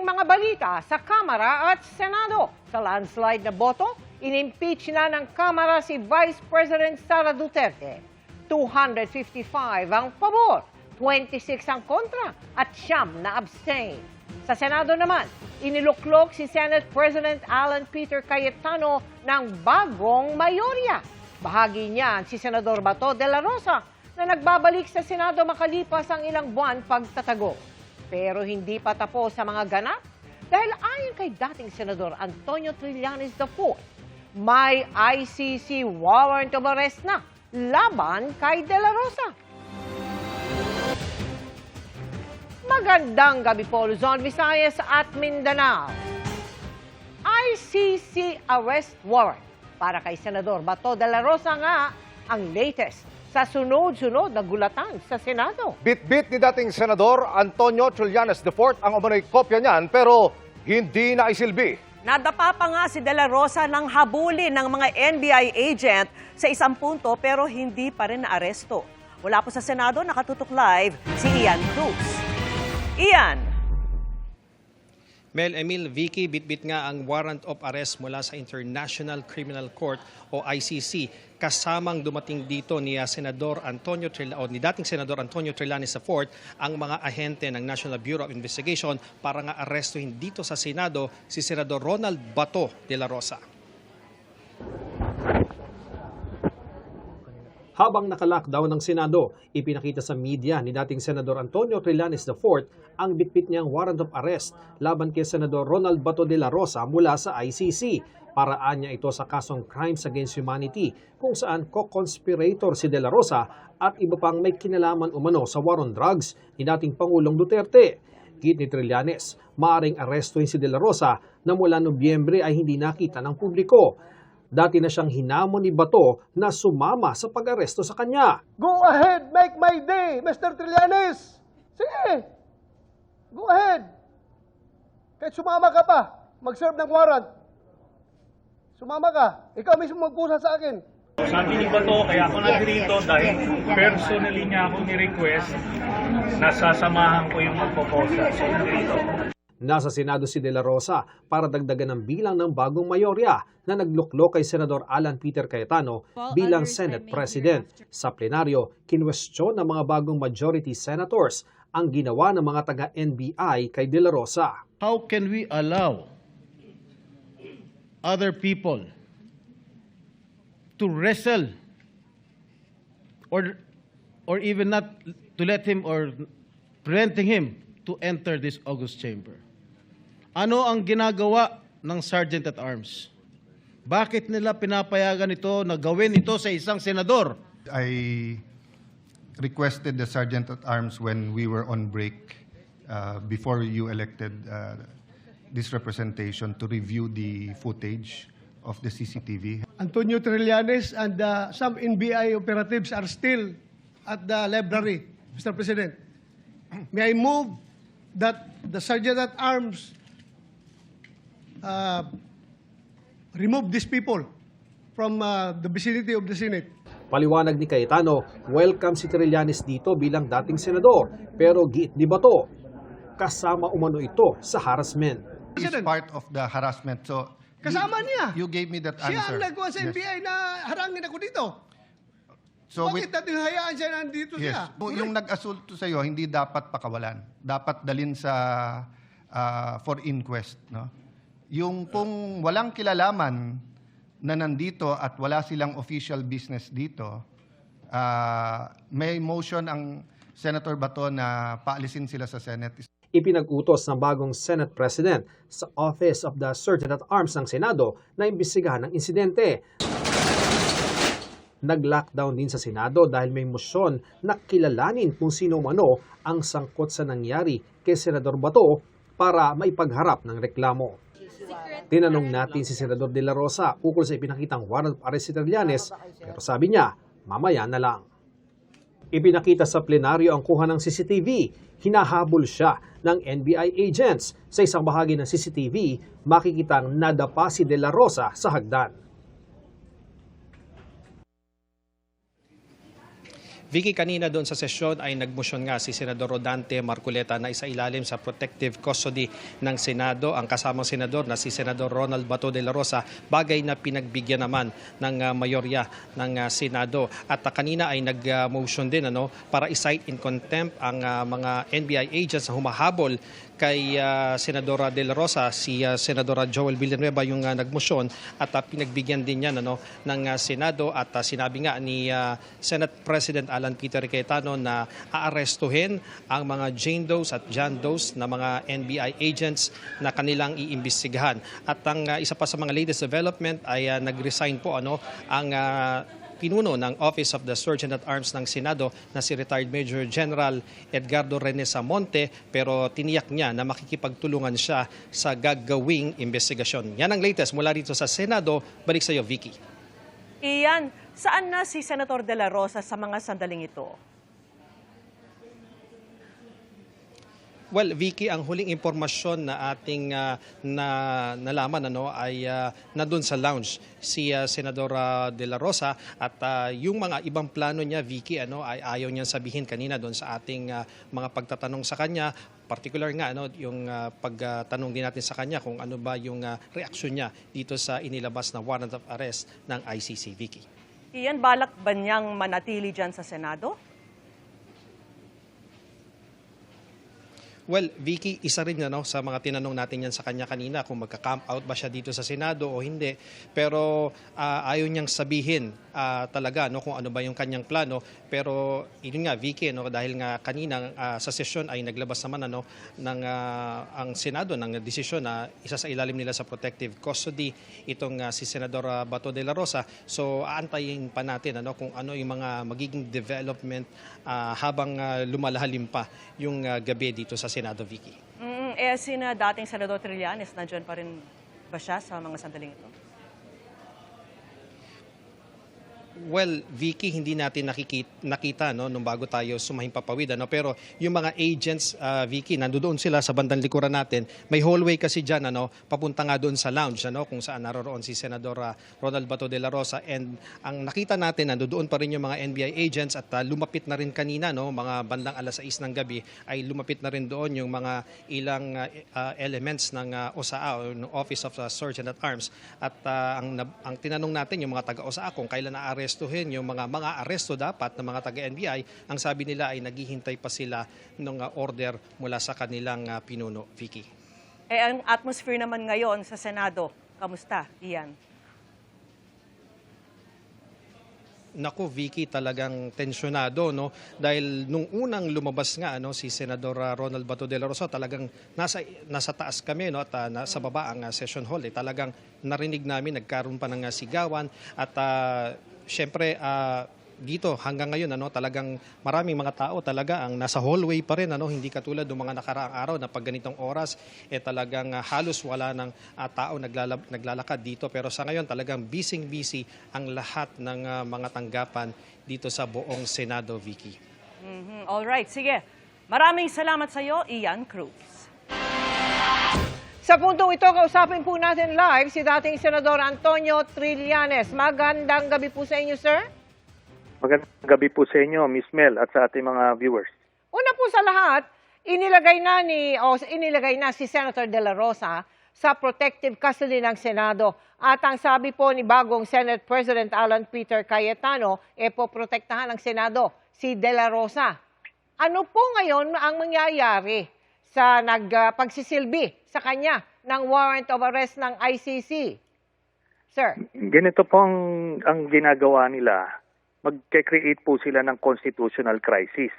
ating mga balita sa Kamara at Senado. Sa landslide na boto, in-impeach na ng Kamara si Vice President Sara Duterte. 255 ang pabor, 26 ang kontra at 9 na abstain. Sa Senado naman, iniluklok si Senate President Alan Peter Cayetano ng bagong mayorya. Bahagi niyan si Senador Bato de la Rosa na nagbabalik sa Senado makalipas ang ilang buwan pagtatago. Pero hindi pa tapos sa mga ganap dahil ayon kay dating Senador Antonio Trillanes IV, may ICC warrant of arrest na laban kay De La Rosa. Magandang gabi po, Luzon, Visayas at Mindanao. ICC arrest warrant para kay Senador Bato de la Rosa nga ang latest sa sunod-sunod na gulatan sa Senado. Bit-bit ni dating Senador Antonio Trillanes IV ang umano'y kopya niyan pero hindi na isilbi. Nadapa pa nga si De La Rosa ng habulin ng mga NBI agent sa isang punto pero hindi pa rin naaresto. Mula po sa Senado, nakatutok live si Ian Cruz. Ian! Mel Emil, Vicky, bit-bit nga ang warrant of arrest mula sa International Criminal Court o ICC. Kasamang dumating dito ni dating Senador Antonio Trillanes IV ang mga ahente ng National Bureau of Investigation para nga arestuhin dito sa Senado si Senador Ronald Bato de la Rosa. Habang naka-lockdown ng Senado, ipinakita sa media ni dating Senador Antonio Trillanes IV ang bitbit niyang warrant of arrest laban kay Senador Ronald Bato de la Rosa mula sa ICC. Paraan niya ito sa kasong Crimes Against Humanity kung saan co-conspirator si de la Rosa at iba pang may kinalaman umano sa war on drugs ni dating Pangulong Duterte. Git ni Trillanes, maaaring arestuhin si de la Rosa na mula Nobyembre ay hindi nakita ng publiko. Dati na siyang hinamon ni Bato na sumama sa pag-aresto sa kanya. Go ahead, make my day, Mr. Trillanes. Sige, go ahead. Kahit sumama ka pa, mag-serve ng warrant. Sumama ka, ikaw mismo magpusa sa akin. Sabi ni Bato, kaya ako nandito dahil personally niya ako ni-request na sasamahan ko yung magpoposa. So, nandito. Nasa Senado si De La Rosa para dagdagan ang bilang ng bagong mayorya na nagluklok kay Senador Alan Peter Cayetano bilang Senate President. Sa plenaryo, kinwestiyon ng mga bagong majority senators ang ginawa ng mga taga-NBI kay De La Rosa. How can we allow other people to wrestle or even not to let him or preventing him to enter this august chamber? Ano ang ginagawa ng Sergeant at Arms? Bakit nila pinapayagan ito na gawin ito sa isang senador? I requested the Sergeant at Arms when we were on break before you elected this representation to review the footage of the CCTV. Antonio Trillanes and some NBI operatives are still at the library, Mr. President. May I move that the Sergeant at Arms remove these people from the vicinity of the Senate. Paliwanag ni Cayetano, welcome si Trillanes dito bilang dating senador, pero giit ni Bato, kasama umano ito sa harassment. It's part of the harassment. So Kasama niya. You gave me that Siya answer. ang nagawa sa NBI na harangin ako dito. So Bakit natin hayaan siya nandito siya? Yung nag-asulto sa iyo, hindi dapat pakawalan. Dapat dalin sa for inquest. No? Yung kung walang kilalaman na nandito at wala silang official business dito, may motion ang Senator Bato na paalisin sila sa Senate. Ipinag-utos ng bagong Senate President sa Office of the Sergeant at Arms ng Senado na imbestigahan ang insidente. Nag-lockdown din sa Senado dahil may motion na kilalanin kung sino mano ang sangkot sa nangyari kay Senador Bato para maipagharap ng reklamo. Tinanong natin si Senador De La Rosa ukol sa ipinakitang warrant of arrest si Trillanes, pero sabi niya, mamaya na lang. Ipinakita sa plenaryo ang kuha ng CCTV. Hinahabol siya ng NBI agents. Sa isang bahagi ng CCTV, makikitang nadapa si De La Rosa sa hagdan. Vicky, kanina doon sa sesyon ay nagmosyon nga si Senador Rodante Marcoleta na isailalim sa protective custody ng Senado ang kasamang senador na si Senador Ronald Bato de la Rosa, bagay na pinagbigyan naman ng mayorya ng Senado. At kanina ay nag-motion din para i-cite in contempt ang mga NBI agents na humahabol kay Senadora de la Rosa. Si Senadora Joel Villanueva yung nagmosyon at pinagbigyan din niya ng Senado at sinabi nga ni Senate President Alan Peter Cayetano na aarestuhin ang mga Jane Does at John Does na mga NBI agents na kanilang iimbestigahan. At ang isa pa sa mga latest development ay nag-resign po ang pinuno ng Office of the Sergeant at Arms ng Senado na si retired Major General Edgardo Rene Samonte, pero tiniyak niya na makikipagtulungan siya sa gagawing investigasyon. Yan ang latest mula dito sa Senado. Balik sa iyo, Vicky. Iyan, saan na si Senator De La Rosa sa mga sandaling ito? Well, Vicky, ang huling impormasyon na ating nalaman ay nandun sa lounge si Senadora De La Rosa at yung mga ibang plano niya, Vicky, ay ayaw niyang sabihin kanina doon sa ating mga pagtatanong sa kanya. Particular nga yung pagtanong din natin sa kanya kung ano ba yung reaksyon niya dito sa inilabas na warrant of arrest ng ICC, Vicky. Iyan, balak ba niyang manatili dyan sa Senado? Well, Vicky, isa rin sa mga tinanong natin yan sa kanya kanina kung magka-camp out ba siya dito sa Senado o hindi. Pero ayaw niyang sabihin talaga kung ano ba yung kanyang plano. Pero yun nga, Vicky, dahil nga kanina sa sesyon ay naglabas naman ng ang Senado ng desisyon na isa sa ilalim nila sa protective custody itong si Senador Bato de la Rosa. So aantayin pa natin kung ano yung mga magiging development habang lumalalim pa yung gabi dito sa Senado, Vicky. Sina dating Senador Trillanes, nandiyan pa rin ba siya sa mga sandaling ito? Well, Vicky, hindi natin nakita nung bago tayo sumahimpapawid. Pero yung mga agents, Vicky, nandoon sila sa bandang likuran natin. May hallway kasi dyan, papunta nga doon sa lounge, kung saan naroroon si Senador Ronald Bato de la Rosa. And ang nakita natin, nandoon pa rin yung mga NBI agents at lumapit na rin kanina, mga bandang alas 6 ng gabi, ay lumapit na rin doon yung mga ilang elements ng OSAA, o ng Office of the Sergeant at Arms. At ang tinanong natin, yung mga taga-OSAA, kung kailan na-arestuhin yung mga aresto dapat ng mga taga-NBI, ang sabi nila ay naghihintay pa sila ng order mula sa kanilang pinuno, Vicky. Ang atmosphere naman ngayon sa Senado, kamusta, Ian? Naku, Vicky, talagang tensyonado, dahil nung unang lumabas nga si Senador Ronald Bato de la Rosa, talagang nasa taas kami at nasa baba ang session hall. Talagang narinig namin, nagkaroon pa ng sigawan at syempre dito hanggang ngayon talagang maraming mga tao talaga ang nasa hallway pa rin, hindi katulad ng mga nakaraang araw na pag ganitong oras talagang halos wala ng tao naglalakad dito, pero sa ngayon talagang busy ang lahat ng mga tanggapan dito sa buong Senado, Vicky. All right, sige. Maraming salamat sa iyo, Ian Cruz. Sa puntong ito, kausapin po natin live si dating Senador Antonio Trillanes. Magandang gabi po sa inyo, sir. Magandang gabi po sa inyo, Miss Mel, at sa ating mga viewers. Una po sa lahat, inilagay na si Senator De La Rosa sa protective custody ng Senado. At ang sabi po ni bagong Senate President Alan Peter Cayetano, poprotektahan ng Senado si De La Rosa. Ano po ngayon ang mangyayari sa pagsisilbi sa kanya ng warrant of arrest ng ICC? Sir. Ganito po ang ginagawa nila. Mag-create po sila ng constitutional crisis.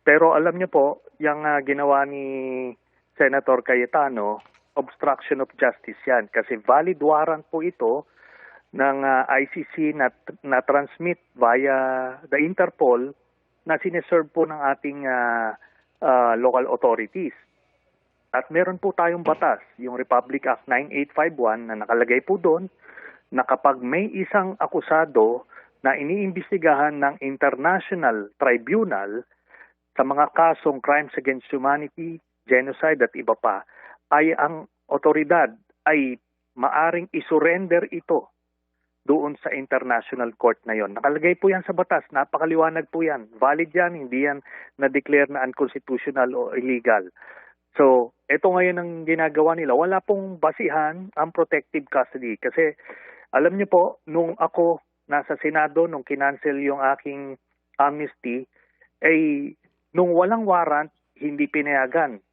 Pero alam niyo po, yung ginawa ni Senator Cayetano, obstruction of justice yan. Kasi valid warrant po ito ng ICC na transmit via the Interpol na sineserve po ng ating local authorities. At meron po tayong batas, yung Republic Act 9851 na nakalagay po doon na kapag may isang akusado na iniimbestigahan ng International Tribunal sa mga kasong crimes against humanity, genocide at iba pa, ay ang otoridad ay maaring isurrender ito doon sa international court na yon. Nakalagay po yan sa batas, napakaliwanag po yan. Valid yan, hindi yan na-declare na unconstitutional o illegal. So, ito ngayon ang ginagawa nila. Wala pong basihan ang protective custody. Kasi, alam niyo po, nung ako nasa Senado, nung kinancel yung aking amnesty, ay nung walang warrant, hindi pinayagan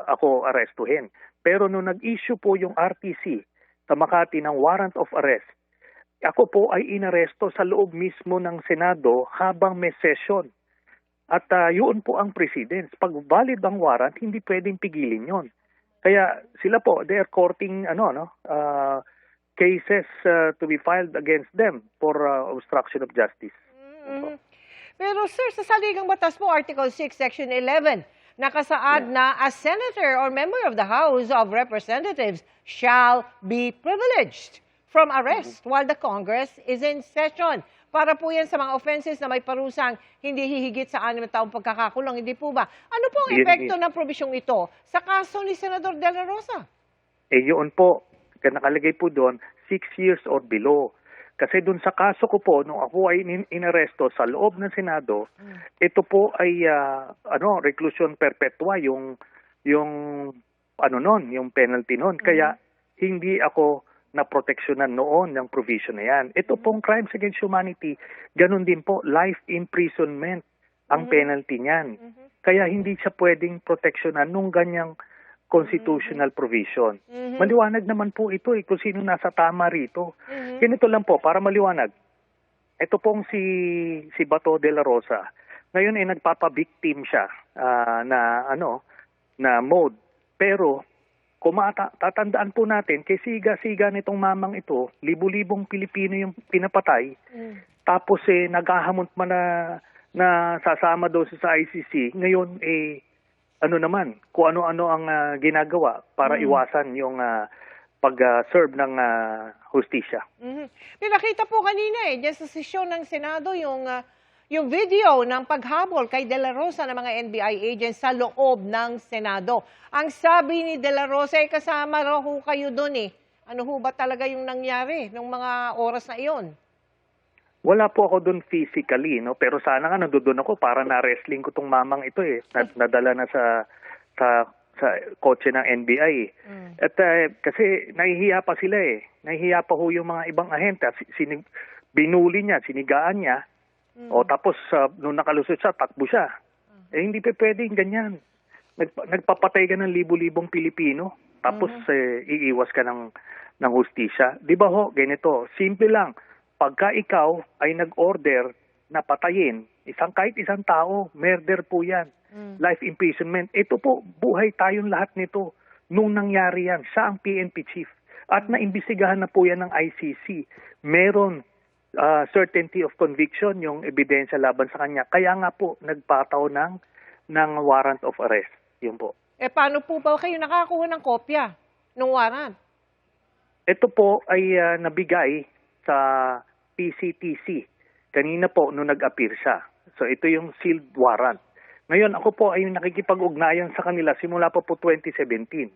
ako arestuhin. Pero nung nag-issue po yung RTC sa Makati ng warrant of arrest, ako po ay inaresto sa loob mismo ng Senado habang may session. At yun po ang precedence. Pag valid ang warrant, hindi pwedeng pigilin yon. Kaya sila po, they are courting cases to be filed against them for obstruction of justice. Mhm. Pero sir, sa saligang batas po, Article 6, Section 11, nakasaad na a senator or member of the House of Representatives shall be privileged from arrest while the Congress is in session. Para po yan sa mga offenses na may parusang hindi hihigit sa 6 taong pagkakakulong, hindi po ba? Ano po ang epekto ng probisyong ito sa kaso ni Senador De La Rosa? Yun po, nakalagay po doon, 6 years or below. Kasi doon sa kaso ko po, nung ako ay inaresto sa loob ng Senado, ito po ay reclusion perpetua yung penalty noon. Kaya hindi ako na proteksyonan noon ng provision na yan. Ito pong crimes against humanity, ganun din po, life imprisonment ang penalty niyan. Kaya hindi siya pwedeng proteksyonan nung ganyang constitutional provision. Maliwanag naman po ito kung sino nasa tama rito. Ganito lang po, para maliwanag. Ito pong si Bato de la Rosa, ngayon ay nagpapa-victim siya na mode. Pero kung tatandaan po natin, kay siga-siga nitong mamang ito, libu-libong Pilipino yung pinapatay, tapos naghahamon man na sasama daw sa ICC, ngayon kung ano-ano ang ginagawa para iwasan yung pag-serve ng hustisya. Pinakita po kanina dyan sa sesyon ng Senado yung video ng paghabol kay De La Rosa ng mga NBI agents sa loob ng Senado. Ang sabi ni De La Rosa, kasama raw ho kayo doon Ano ho ba talaga yung nangyari ng mga oras na iyon? Wala po ako doon physically, pero sana nga nandoon ako para na-wrestling ko tong mamang ito nadala na sa kotse ng NBI. At kasi nahihiya pa sila Nahihiya pa ho yung mga ibang ahente. Binuli niya, sinigaan niya. Tapos nung nakalusot siya, takbo siya. Hindi pa pwedeng ganyan. Nagpapatay ka ng libu-libong Pilipino, tapos iiwas ka ng hustisya. Di ba ho, ganito, simple lang. Pagka ikaw ay nag-order na patayin, kahit isang tao, murder po yan. Life imprisonment. Ito po, buhay tayong lahat nito. Nung nangyari yan, siya ang PNP chief. At naimbestigahan na po yan ng ICC. Meron certainty of conviction, yung ebidensya laban sa kanya. Kaya nga po, nagpataw ng warrant of arrest. Yun po. Paano po ba kayo nakakuha ng kopya ng warrant? Ito po ay nabigay sa PCTC. Kanina po, nung nag-appear siya. So, ito yung sealed warrant. Ngayon, ako po ay nakikipag-ugnayan sa kanila simula pa po 2017.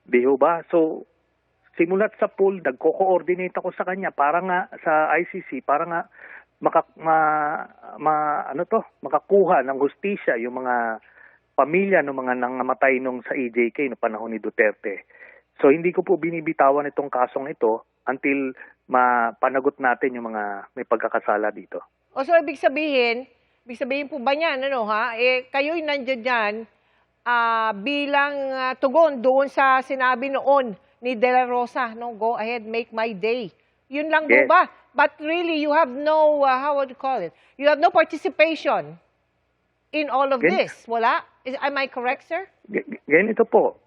Di ba? So, simulat sa pool, nagko-coordinate ako sa kanya para nga sa ICC, para nga makakuha ng hustisya yung mga pamilya ng mga nangamatay nung sa EJK no panahon ni Duterte. So hindi ko po binibitawan itong kasong ito until mapanagot natin yung mga may pagkakasala dito. So ibig sabihin po ba niyan, kayo'y nandiyan dyan bilang tugon doon sa sinabi noon ni De La Rosa, go ahead, make my day. Yun lang Yes. ba? But really, you have no, how would you call it? You have no participation in all of this. Wala? Am I correct, sir? Ganito po.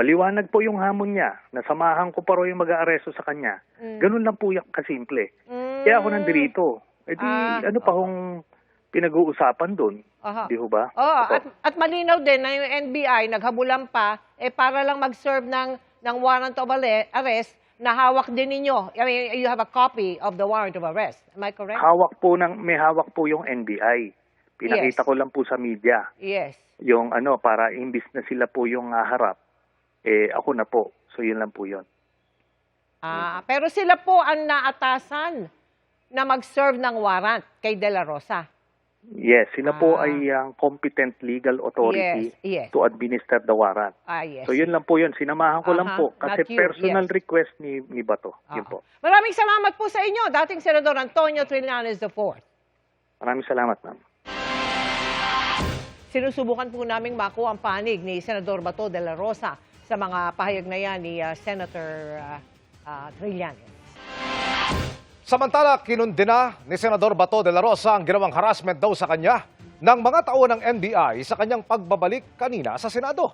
Maliwanag po yung hamon niya. Nasamahan ko pa rin yung mag-aaresto sa kanya. Ganun lang po yung kasimple. Kaya ako nandito. Ano pa hong pinag-uusapan doon? Di ho ba? At malinaw din na yung NBI naghabulan pa para lang mag-serve ng warrant of arrest na hawak din ninyo. I mean, you have a copy of the warrant of arrest. Am I correct? May hawak po yung NBI. Pinakita ko lang po sa media. Yes. Yung para imbis na sila po yung harap, ako na po. So yun lang po yun. Pero sila po ang naatasan na mag-serve ng warrant kay De La Rosa. Yes, sila po ay ang competent legal authority Yes. to administer the warrant. Yes. So yun lang po yun. Sinamahan ko lang po kasi Not you, personal yes. request ni Bato. Yun po. Maraming salamat po sa inyo, dating Senador Antonio Trillanes IV. Maraming salamat, ma'am. Sinusubukan po naming makuha ang panig ni Senador Bato de la Rosa sa mga pahayag na yan ni Senator Trillanes. Samantala, kinundina ni Senador Bato de la Rosa ang ginawang harassment daw sa kanya ng mga tao ng NBI sa kanyang pagbabalik kanina sa Senado.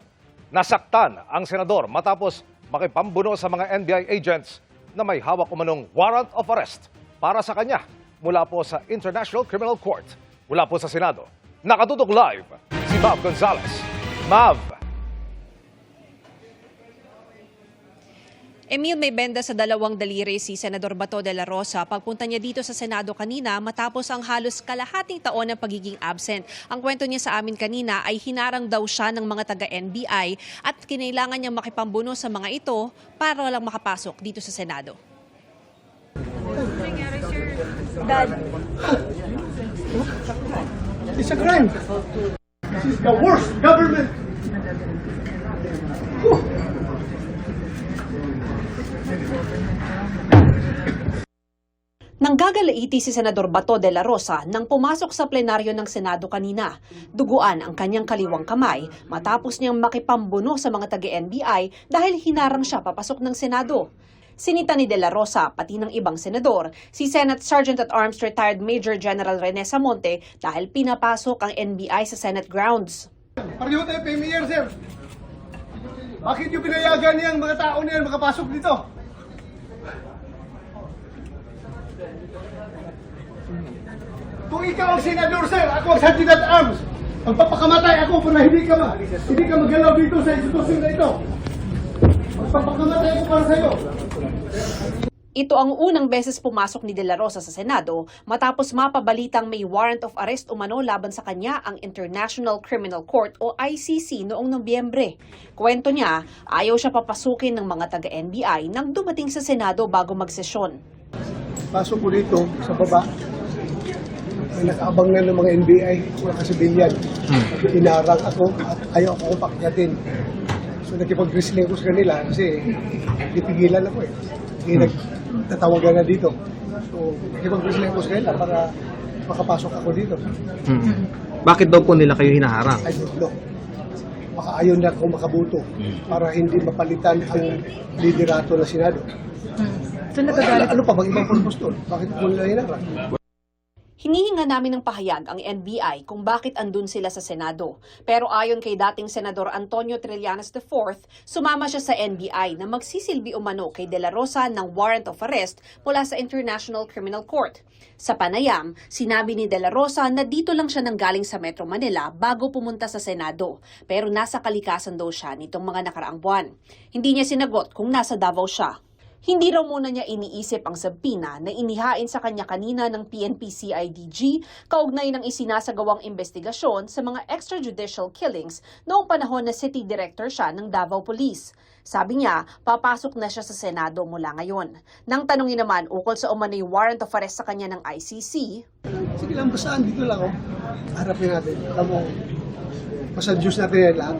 Nasaktan ang senador matapos makipambuno sa mga NBI agents na may hawak umanong warrant of arrest para sa kanya mula po sa International Criminal Court. Mula po sa Senado, nakatutok live si Mav Gonzalez. Mav! Emil, may benda sa dalawang daliri si Senador Bato de la Rosa pagpunta niya dito sa Senado kanina matapos ang halos kalahating taon ng pagiging absent. Ang kwento niya sa amin kanina ay hinarang daw siya ng mga taga-NBI at kinailangan niyang makipambuno sa mga ito para lang makapasok dito sa Senado. Dad. It's a crime. This is the worst government. Nanggagalaiti si Senador Bato de la Rosa nang pumasok sa plenaryo ng Senado kanina. Duguan ang kanyang kaliwang kamay matapos niyang makipambuno sa mga taga-NBI dahil hinarang siya papasok ng Senado. Sinita ni De La Rosa, pati ng ibang senador, si Senate Sergeant at Arms Retired Major General Rene Samonte dahil pinapasok ang NBI sa Senate grounds. Pareho tayo premier, sir. Bakit yung pinayagan niyang mga tao niyan makapasok dito? Kung ikaw ang senador, sir, ako ang Sergeant at Arms. Magpapakamatay ako para hindi ka magalaw dito sa institusyon na ito. Magpapakamatay ako para sa'yo. Ito ang unang beses pumasok ni De La Rosa sa Senado matapos mapabalitang may warrant of arrest umano laban sa kanya ang International Criminal Court o ICC noong Nobyembre. Kwento niya, ayaw siya papasukin ng mga taga-NBI nang dumating sa Senado bago magsesyon. Pasok ko dito sa baba. May nakaabang na ng mga NBI, mga kasibilyan. Inarang ako at ayaw ako pakyatin. So nakipag-wrestling ko sa kanila kasi pipigilan ako eh. Hindi nagtatawagan na dito. So nakipag-wrestling ko sa kanila para makapasok ako dito. Bakit daw po nila kayo hinaharang? I don't know. Baka ayaw na ako makabuto para hindi mapalitan ang liderato ng Senado. Ano pa bang ibang purpose doon? Bakit po nila hinarang? Hinihinga namin ng pahayag ang NBI kung bakit andun sila sa Senado. Pero ayon kay dating Senador Antonio Trillanes IV, sumama siya sa NBI na magsisilbi umano kay De La Rosa ng warrant of arrest mula sa International Criminal Court. Sa panayam, sinabi ni De La Rosa na dito lang siya nanggaling sa Metro Manila bago pumunta sa Senado. Pero nasa kalikasan daw siya nitong mga nakaraang buwan. Hindi niya sinagot kung nasa Davao siya. Hindi raw muna niya iniisip ang sabpina na inihain sa kanya kanina ng PNP-CIDG kaugnay ng isinasagawang investigasyon sa mga extrajudicial killings noong panahon na City Director siya ng Davao Police. Sabi niya, papasok na siya sa Senado mula ngayon. Nang tanungin naman ukol sa umano'y warrant of arrest sa kanya ng ICC, sige lang, basaan dito lang. Oh. Harapin natin. Alam mo, masadyos natin yan lahat.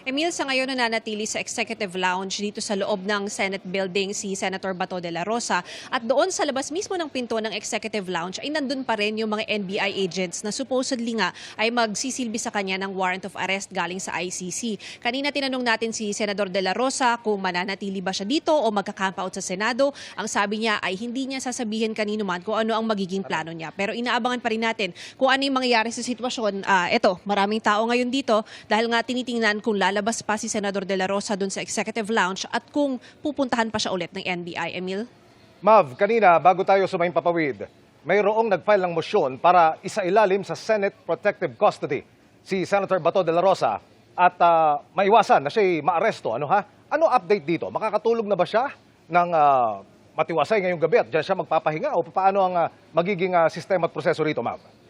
Emil, sa ngayon nananatili sa Executive Lounge dito sa loob ng Senate Building si Senator Bato de la Rosa at doon sa labas mismo ng pinto ng Executive Lounge ay nandun pa rin yung mga NBI agents na supposedly nga ay magsisilbi sa kanya ng warrant of arrest galing sa ICC. Kanina tinanong natin si Senador de la Rosa kung mananatili ba siya dito o magka-camp out sa Senado. Ang sabi niya ay hindi niya sasabihin kanino man kung ano ang magiging plano niya. Pero inaabangan pa rin natin kung ano yung mangyayari sa sitwasyon. Ito, maraming tao ngayon dito dahil nga tinitingnan kung lalabas pa si Senador de la Rosa dun sa Executive Lounge at kung pupuntahan pa siya ulit ng NBI. Emil? Mav, kanina bago tayo sumayin papawid, mayroong nag-file ng motion para isailalim sa Senate Protective Custody si Senator Bato de la Rosa at maiwasan na siya'y maaresto. Ano update dito? Makakatulog na ba siya ng matiwasay ngayong gabi at dyan siya magpapahinga o paano ang magiging sistema at proseso rito, Mav?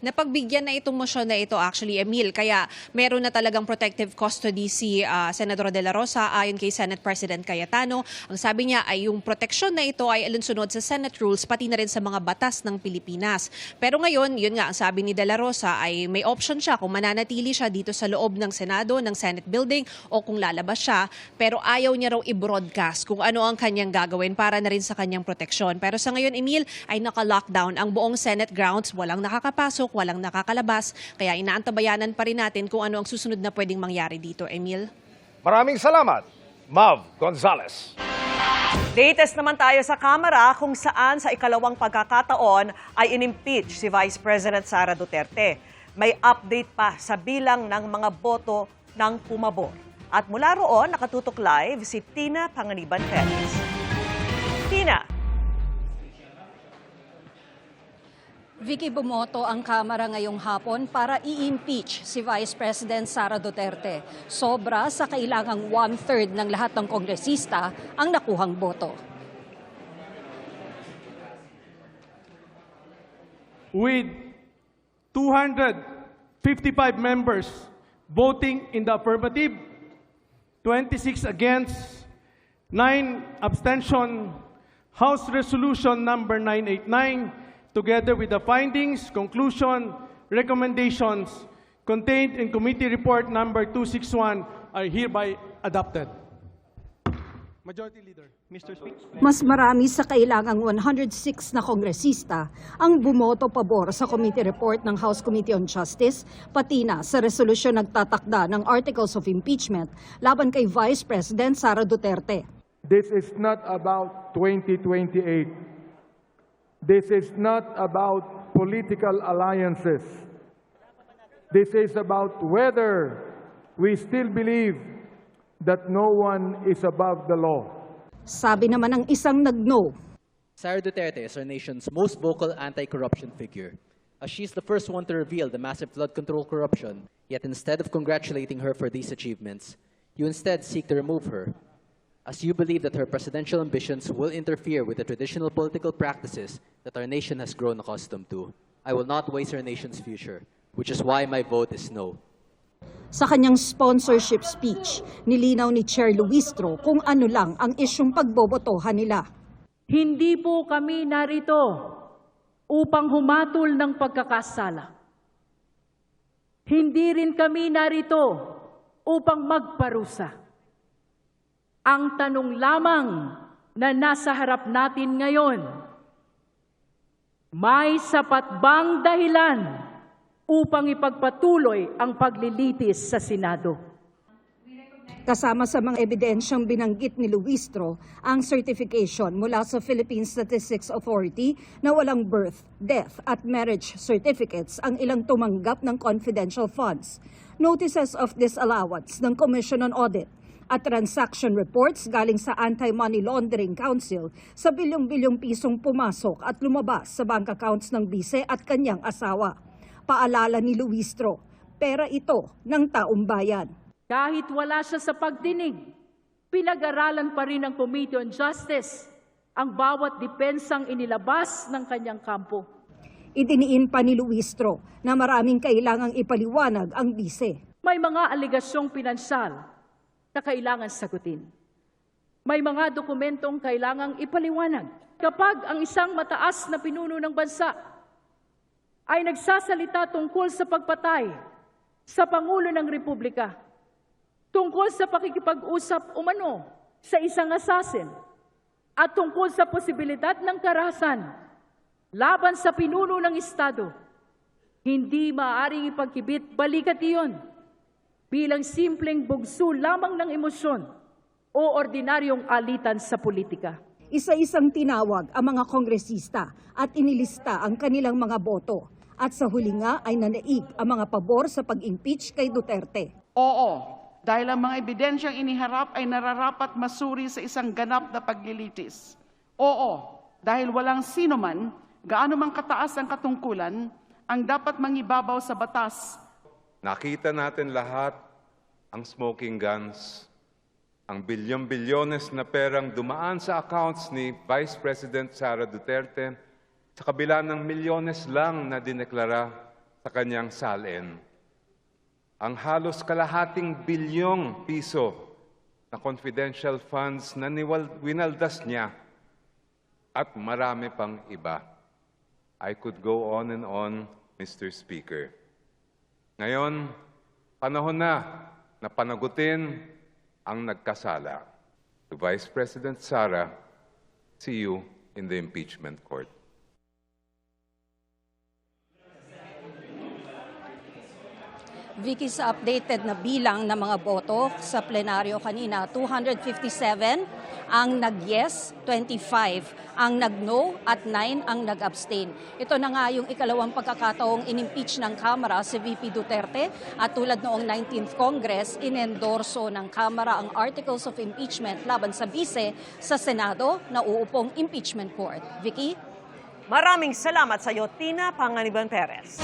napagbigyan na itong motion na ito actually, Emil. Kaya meron na talagang protective custody si Senador De La Rosa ayon kay Senate President Cayetano. Ang sabi niya ay yung proteksyon na ito ay alinsunod sa Senate rules pati na rin sa mga batas ng Pilipinas. Pero ngayon, yun nga, ang sabi ni De La Rosa ay may option siya kung mananatili siya dito sa loob ng Senado, ng Senate building o kung lalabas siya. Pero ayaw niya raw i-broadcast kung ano ang kanyang gagawin para na rin sa kanyang proteksyon. Pero sa ngayon, Emil, ay naka-lockdown ang buong Senate grounds. Walang nakakapasok, walang nakakalabas. Kaya inaantabayanan pa rin natin kung ano ang susunod na pwedeng mangyari dito, Emil. Maraming salamat, Mav Gonzales. Latest naman tayo sa Kamara kung saan sa ikalawang pagkakataon ay inimpeach si Vice President Sara Duterte. May update pa sa bilang ng mga boto ng pumabor. At mula roon, nakatutok live si Tina Panganiban Perez. Tina. Vicky, bumoto ang Kamara ngayong hapon para i-impeach si Vice President Sara Duterte. Sobra sa kailangang 1/3 ng lahat ng kongresista ang nakuhang boto. With 255 members voting in the affirmative, 26 against, 9 abstention, House Resolution number 989, together with the findings, conclusion, recommendations contained in Committee Report number 261 are hereby adopted. Majority Leader, Mr. Speaker. Mas marami sa kailangang 106 na kongresista ang bumoto pabor sa Committee Report ng House Committee on Justice, pati na sa resolusyon nagtatakda ng Articles of Impeachment laban kay Vice President Sara Duterte. This is not about 2028. This is not about political alliances. This is about whether we still believe that no one is above the law. Sabi naman ng isang nag-no. Sara Duterte is our nation's most vocal anti-corruption figure, as she is the first one to reveal the massive flood control corruption. Yet instead of congratulating her for these achievements, you instead seek to remove her, as you believe that her presidential ambitions will interfere with the traditional political practices that our nation has grown accustomed to. I will not waste our nation's future, which is why my vote is no. Sa kanyang sponsorship speech, nilinaw ni Chair Luistro kung ano lang ang isyong pagbobotohan nila. Hindi po kami narito upang humatol ng pagkakasala. Hindi rin kami narito upang magparusa. Ang tanong lamang na nasa harap natin ngayon, may sapat bang dahilan upang ipagpatuloy ang paglilitis sa Senado? Kasama sa mga ebidensyang binanggit ni Luistro ang certification mula sa Philippine Statistics Authority na walang birth, death at marriage certificates ang ilang tumanggap ng confidential funds, notices of disallowance ng Commission on Audit, at transaction reports galing sa Anti-Money Laundering Council sa bilyong-bilyong pisong pumasok at lumabas sa bank accounts ng bise at kanyang asawa. Paalala ni Luistro, pera ito ng taong bayan. Kahit wala siya sa pagdinig, pinag-aralan pa rin ng Committee on Justice ang bawat dipensang inilabas ng kanyang kampo. Idiniin pa ni Luistro na maraming kailangang ipaliwanag ang bise. May mga aligasyong pinansyal na kailangan sagutin. May mga dokumentong kailangang ipaliwanag. Kapag ang isang mataas na pinuno ng bansa ay nagsasalita tungkol sa pagpatay sa Pangulo ng Republika, tungkol sa pakikipag-usap umano sa isang assassin, at tungkol sa posibilidad ng karahasan laban sa pinuno ng Estado, hindi maaaring ipagkibit balikat iyon bilang simpleng bugso lamang ng emosyon o ordinaryong alitan sa politika. Isa-isang tinawag ang mga kongresista at inilista ang kanilang mga boto. At sa huli nga ay nanaig ang mga pabor sa pag-impeach kay Duterte. Oo, dahil ang mga ebidensyang iniharap ay nararapat masuri sa isang ganap na paglilitis. Oo, dahil walang sino man, gaano man kataas ang katungkulan, ang dapat mangibabaw sa batas. Nakita natin lahat ang smoking guns, ang bilyon-bilyones na perang dumaan sa accounts ni Vice President Sara Duterte sa kabila ng milyones lang na dineklara sa kanyang salin ang halos kalahating bilyong piso na confidential funds na winaldas niya at marami pang iba. I could go on and on, Mr. Speaker. Ngayon, panahon na panagutin ang nagkasala. To Vice President Sara, see you in the impeachment court. Vicky, sa updated na bilang ng mga boto sa plenaryo kanina, 257 ang nag-yes, 25 ang nag-no at 9 ang nag-abstain. Ito na nga yung ikalawang pagkakataong inimpeach ng Kamara si VP Duterte at tulad noong 19th Congress, inendorso ng Kamara ang Articles of Impeachment laban sa bise sa Senado na uupong impeachment court. Vicky? Maraming salamat sa iyo, Tina Panganiban Perez.